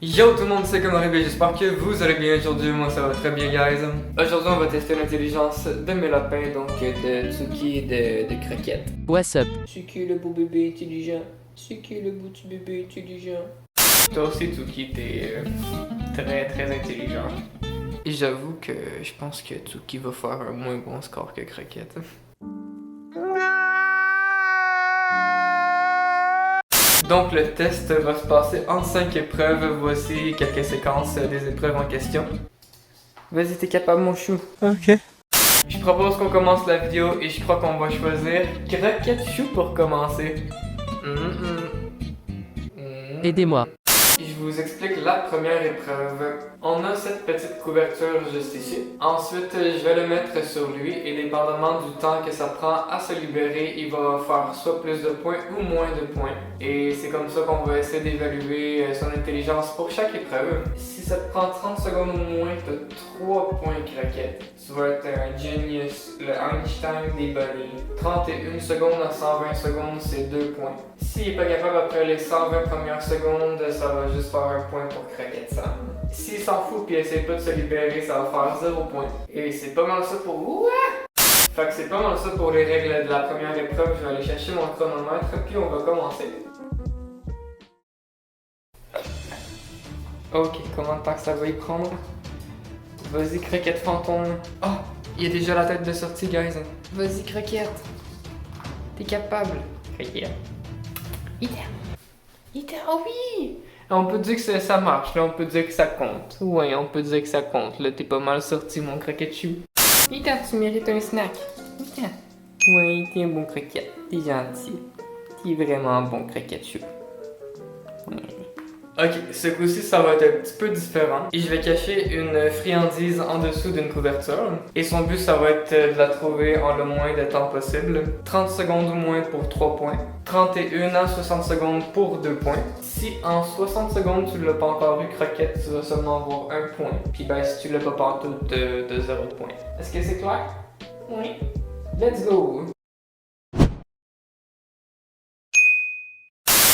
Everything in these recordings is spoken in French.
Yo tout le monde, c'est comme arrivé, j'espère que vous allez bien aujourd'hui, moi ça va très bien guys. Aujourd'hui on va tester l'intelligence de mes lapins, donc de Tsuki et de Croquette. What's up? Tsuki le beau bébé intelligent, Tsuki le beau petit bébé intelligent. Toi aussi Tsuki, t'es très intelligent. Et j'avoue que je pense que Tsuki va faire un moins bon score que Croquette. Donc le test va se passer en 5 épreuves. Voici quelques séquences des épreuves en question. Vas-y, t'es capable mon chou. Ok. Je propose qu'on commence la vidéo et je crois qu'on va choisir Croquette Chou pour commencer. Aidez-moi. Je vous explique la première épreuve. On a cette petite couverture juste ici. Ensuite, je vais le mettre sur lui et dépendamment du temps que ça prend à se libérer, il va faire soit plus de points ou moins de points. Et c'est comme ça qu'on va essayer d'évaluer son intelligence pour chaque épreuve. Si ça te prend 30 secondes ou moins, tu as 3 points Croquette. Tu vas être un genius, le Einstein des bunnies. 31 secondes à 120 secondes, c'est 2 points. S'il n'est pas capable après les 120 premières secondes, ça va juste faire un point pour Croquette Sam. S'il s'en fout et essaie pas de se libérer, ça va faire 0 point. Et c'est pas mal ça pour... Fait que c'est pas mal ça pour les règles de la première épreuve. Je vais aller chercher mon chronomètre puis on va commencer. Ok, combien de temps que ça va y prendre? Vas-y Croquette fantôme. Oh, il y a déjà la tête de sortie guys. Vas-y Croquette. T'es capable. Croquette. Oh oui! On peut dire que ça marche, là, on peut dire que ça compte. Ouais, on peut dire que ça compte. Là, t'es pas mal sorti, mon Croquette Chou. Ita, tu mérites un snack. Ita. Ouais, t'es un bon Croquette. T'es gentil. T'es vraiment un bon Croquette Chou. Ouais. Ok, ce coup-ci, ça va être un petit peu différent. Et je vais cacher une friandise en dessous d'une couverture. Et son but, ça va être de la trouver en le moins de temps possible. 30 secondes ou moins pour 3 points. 31 à 60 secondes pour 2 points. Si en 60 secondes, tu l'as pas encore eu Croquette, tu vas seulement avoir 1 point. Puis ben, si tu l'as pas partout, de 0 point. Est-ce que c'est clair? Oui. Let's go!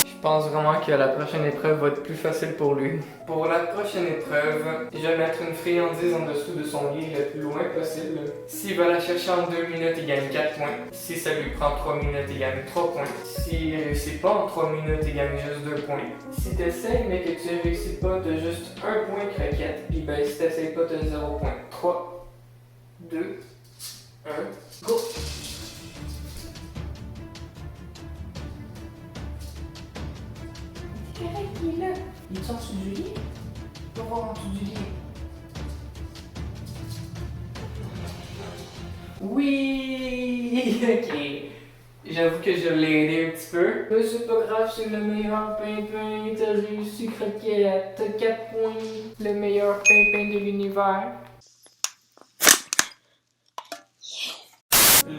Je pense vraiment que la prochaine épreuve va être plus facile pour lui. Pour la prochaine épreuve, je vais mettre une friandise en dessous de son lit le plus loin possible. S'il va la chercher en 2 minutes, il gagne 4 points. Si ça lui prend 3 minutes, il gagne 3 points. S'il réussit pas en 3 minutes, il gagne juste 2 points. Si t'essayes mais que tu réussis pas, t'as juste 1 point Croquette. Puis ben si t'essayes pas, t'as 0 point. 3, 2, 1, go! Il est là. Il est en dessous du lit. On va voir en dessous du lit. Oui! Ok. J'avoue que je l'ai aidé un petit peu. Mais c'est pas grave, c'est le meilleur pimpin. T'as réussi Croquette. T'as 4 points. Le meilleur pimpin de l'univers.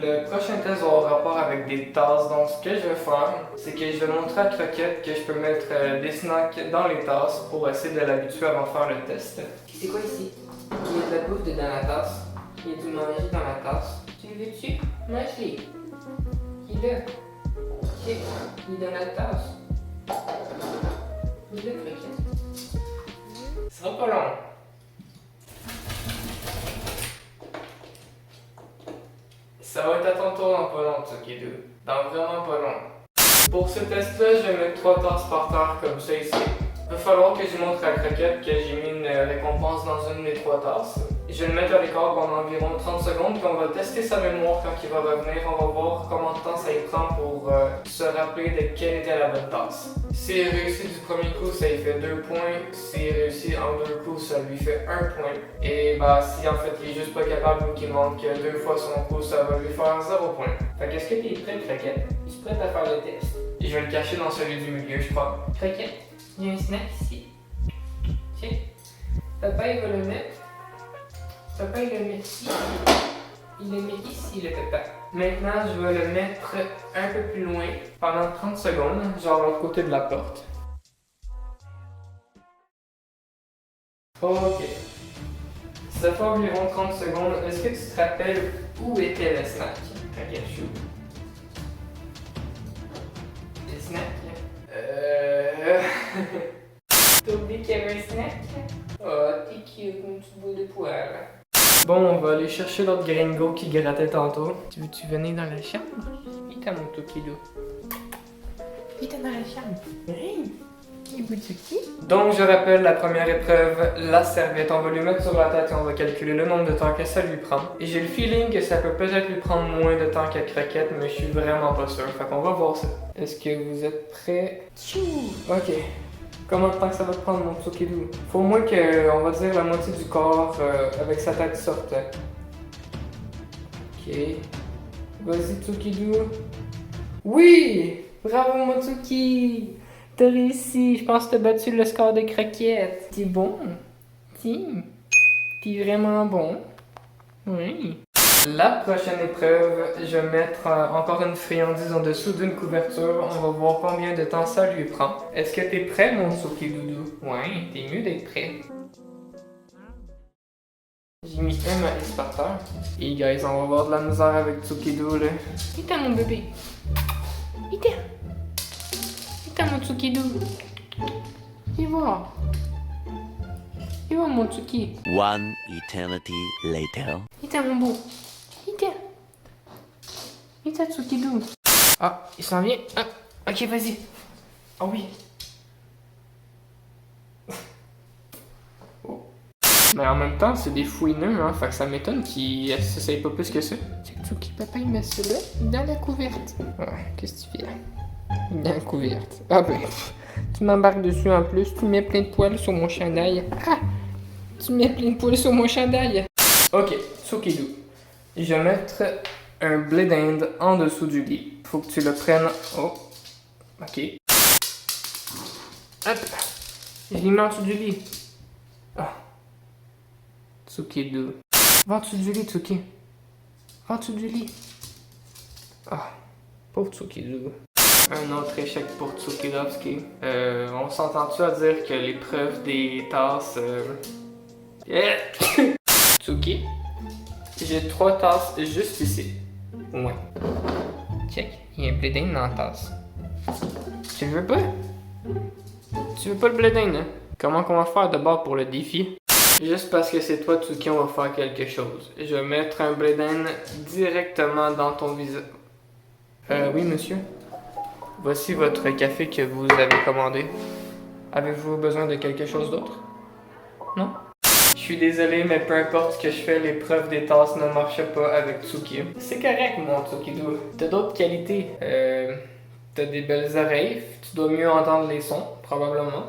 Le prochain test va avoir rapport avec des tasses, donc ce que je vais faire, c'est que je vais montrer à Croquette que je peux mettre des snacks dans les tasses pour essayer de l'habituer avant de faire le test. C'est quoi ici? Il y a de la bouffe dans la tasse, il y a du manger dans la tasse. Tu le veux-tu? Mange-les. Il est là. Ok, il est dans la tasse. Il est là, Croquette. Ce sera pas long. Ça va être à ton tour dans pas long, Tsuki 2. Dans vraiment pas long. Pour ce test-là, je vais mettre 3 tasses par terre comme ça ici. Il va falloir que je montre à Croquette que j'ai mis une récompense dans une des 3 tasses. Je vais le mettre à l'écart pendant environ 30 secondes, puis on va tester sa mémoire quand il va revenir. On va voir combien de temps ça lui prend pour se rappeler de quelle était la bonne tasse. S'il réussit du premier coup, ça lui fait 2 points. S'il réussit en 2 coups, ça lui fait 1 point. Et bah, si en fait il est juste pas capable ou qu'il manque 2 fois son coup, ça va lui faire 0 point. Fait qu'est-ce que t'es prêt, Croquette? Es-tu prête à faire le test? Et je vais le cacher dans celui du milieu, je crois. Croquette, il y a un snack ici. Tiens. Papa, il va le mettre. Papa, il le met ici. Il le met ici, le papa. Maintenant, je vais le mettre un peu plus loin pendant 30 secondes, genre de l'autre côté de la porte. Ok. Ça fait environ 30 secondes. Est-ce que tu te rappelles où était le snack? Croquette Chou. Le snack? T'as oublié qu'il y avait un snack. Oh, t'es cute, mon petit bout de poil. Bon, on va aller chercher l'autre gringo qui grattait tantôt. Tu venir dans la chambre? Il t'a mon tokido. Il t'a dans la chambre. Hey! Donc, je rappelle la première épreuve, la serviette. On va lui mettre sur la tête et on va calculer le nombre de temps que ça lui prend. Et j'ai le feeling que ça peut peut-être lui prendre moins de temps qu'à Croquette, mais je suis vraiment pas sûr. Fait qu'on va voir ça. Est-ce que vous êtes prêts? Ok. Combien de temps que ça va te prendre, mon Tsukidou? Faut au moins que, on va dire, la moitié du corps avec sa tête sorte. Ok. Vas-y, Tsukidou. Oui! Bravo, mon Tsuki! T'as réussi, je pense que t'as battu le score de Croquette. T'es bon. T'es vraiment bon. Oui. La prochaine épreuve, je vais mettre encore une friandise en dessous d'une couverture. On va voir combien de temps ça lui prend. Est-ce que t'es prêt, mon Tsuki Doudou? Ouais, t'es mieux d'être prêt. J'ai mis un malice par terre. Et guys, on va avoir de la misère avec Tsukidou là. Vite, mon bébé. Vite. Vite, mon Tsukidou. Viens voir. Viens voir, mon Tsuki. One eternity later. Vite, mon beau. Vite. Vite, Tsukidou. Ah, il s'en vient. Ah, ok, vas-y. Ah oui. Oh. Mais en même temps, c'est des fouineux, hein. Fait que ça m'étonne qu'ils s'essayent pas plus que ça. C'est que Tsuki, papa, il met ça là, dans la couverte. Ouais, qu'est-ce que tu fais là? Dans la couverte. Ah ben, tu m'embarques dessus en plus, tu mets plein de poils sur mon chandail. Ah! Tu mets plein de poils sur mon chandail. Ok, Tsukidou. Je vais mettre un blé d'Inde en dessous du lit. Faut que tu le prennes. Oh. Ok. Hop. Je l'ai mis en dessous du lit. Ah. Tsukidou. Va en dessous du lit, Tsuki. Va en dessous du lit. Ah. Pauvre Tsukidou. Un autre échec pour Tsukidovski. On s'entend-tu à dire que l'épreuve des tasses... Yeah. Tsuki, j'ai 3 tasses juste ici. Ouais. Check, il y a un blé d'Inde dans la tasse. Tu le veux pas? Tu veux pas le blé d'Inde, hein? Comment qu'on va faire d'abord pour le défi? Juste parce que c'est toi, Tsuki, on va faire quelque chose. Je vais mettre un blé d'Inde directement dans ton visage. Oui, monsieur? Voici votre café que vous avez commandé. Avez-vous besoin de quelque chose d'autre? Non? Je suis désolé, mais peu importe ce que je fais, l'épreuve des tasses ne marche pas avec Tsuki. C'est correct, mon Tsukidou. T'as d'autres qualités. T'as des belles oreilles. Tu dois mieux entendre les sons, probablement.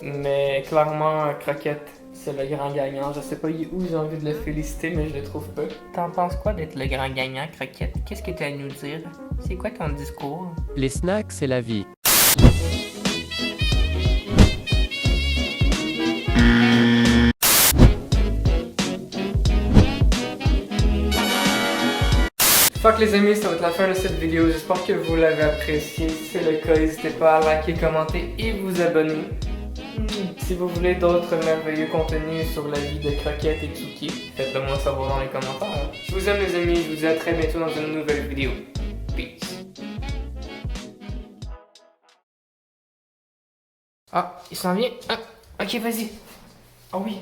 Mais clairement, Croquette, c'est le grand gagnant. Je sais pas où j'ai envie de le féliciter, mais je le trouve pas. T'en penses quoi d'être le grand gagnant, Croquette? Qu'est-ce que t'as à nous dire? C'est quoi ton discours? Les snacks, c'est la vie. Fuck les amis, ça va être la fin de cette vidéo. J'espère que vous l'avez apprécié. Si c'est le cas, n'hésitez pas à liker, commenter et vous abonner. Si vous voulez d'autres merveilleux contenus sur la vie de Croquette et Tsuki, faites-le moi savoir dans les commentaires. Je vous aime les amis, je vous dis à très bientôt dans une nouvelle vidéo. Peace. Ah, il s'en vient. Ah, ok, vas-y. Ah oui.